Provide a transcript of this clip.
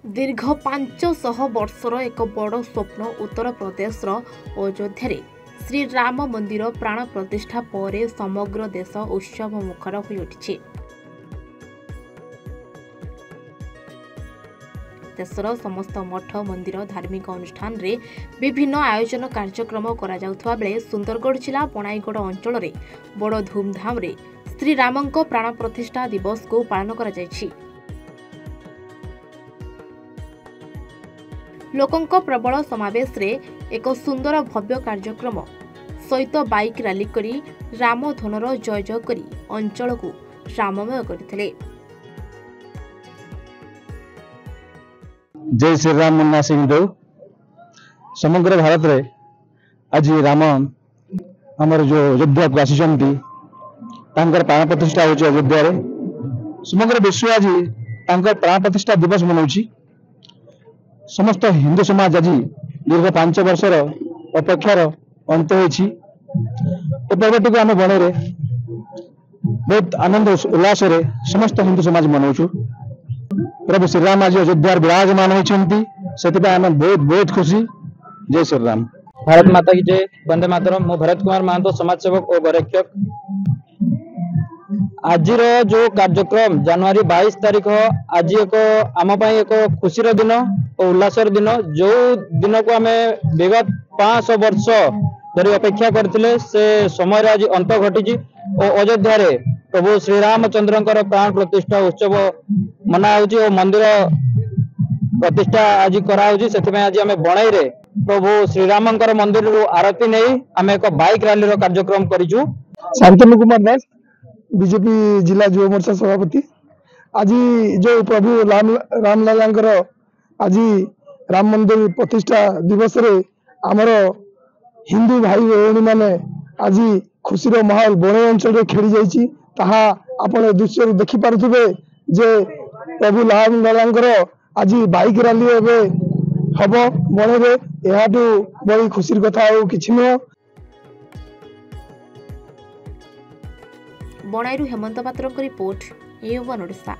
दीर्घ 500 वर्षर एक बड़ स्वप्न उत्तर प्रदेशर अयोध्या श्री राम मंदिर प्राण प्रतिष्ठा पर समग्र देश उत्सव मुखर हो उठी। देशर समस्त मठ मंदिर धार्मिक अनुष्ठान रे विभिन्न आयोजन कार्यक्रम करा जाउथवा बेले सुंदरगढ़ जिला बणाईगढ़ अंचल रे बड़ धूमधाम रे श्री रामंको प्राण प्रतिष्ठा दिवस को पालन करा जायछि। लोकंक प्रबल समावेश रे एक सुंदर भव्य कार्यक्रम सहित बाइक रैली करी राम धनर जय जय करी अंचल को राममय करथिले। जय श्री राम मुन्ना सिंह देव समग्र भारत रे आज राम आमर जो अयोध्या को आसीचंती तांकर प्राण प्रतिष्ठा होची अयोध्या रे समग्र विश्व आज तांकर प्राण प्रतिष्ठा दिवस मनाउची। समस्त हिंदू समाज आज दीर्घ 5 वर्षर अपेक्षार अंत होईची। ए पर्वटी को आम बणे रे बहुत आनंद उल्लास रे समस्त हिंदू समाज मनाउछु। प्रभु श्री राम आज अयोध्या विराजमान होती से बहुत बहुत खुशी। जय श्री राम। भारत माता की जय। वंदे मातरम। मो भरत कुमार महांतो समाज सेवक और गौरक्षक। आज जो कार्यक्रम जनवरी 22 तारीख आज एक आम एक खुशी दिन और उल्लासर दिन जो दिन को आम विगत 500 वर्ष धरी अपेक्षा करथिले से समय आज अंत घटी और अयोध्या रे प्रभु श्री रामचंद्र प्राण प्रतिष्ठा उत्सव मना होची और मंदिर प्रतिष्ठा आज करा होची। सेथिमे आज आम बणाई रे प्रभु श्री रामंकर मंदिर रु आरती नहीं आम एक बाइक रैली रो कार्यक्रम करिछु। शांतनु कुमार दास बीजेपी जिला युवा मोर्चा सभापति। आज जो प्रभु रामलालांकर आज राम मंदिर प्रतिष्ठा दिवस रे आमर हिंदू भाई भौणी माने आज खुशीर माहौल बणे अंचल रे खेली जाइछि। ताहा आपण दृश्य देखि पारुथिबे जे प्रभु रामलालांकर आज बाइक रैली एबे हबो बणे रे। एहाटू बड़ी खुशीर कथा और किछि न। बणाईरू हेमंत पात्र रिपोर्ट ए वन ओडिशा।